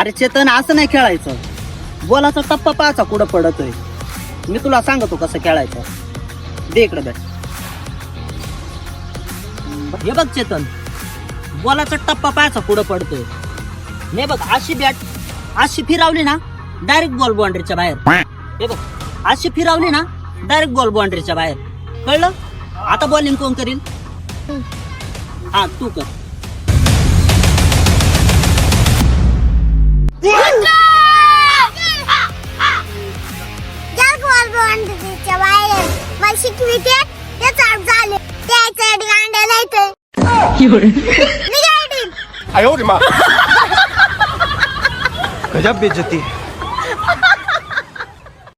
अरे चेतन असं नाही खेळायचं. बॉलाचा टप्पा पाहायचा कुठं पडतोय. मी तुला सांगतो कसं खेळायचं. दे इकडे बॅट. हे बघ चेतन, बॉलाचा टप्पा पाहायचा कुठं पडतोय. हे बघ अशी बॅट अशी फिरवली ना डायरेक्ट बॉल बाउंड्रीच्या बाहेर. हे बघ अशी फिरवली ना डायरेक्ट बॉल बाउंड्रीच्या बाहेर. कळलं? आता बॉलिंग कोण करील? हा तू कर. गजब बेइज्जती है.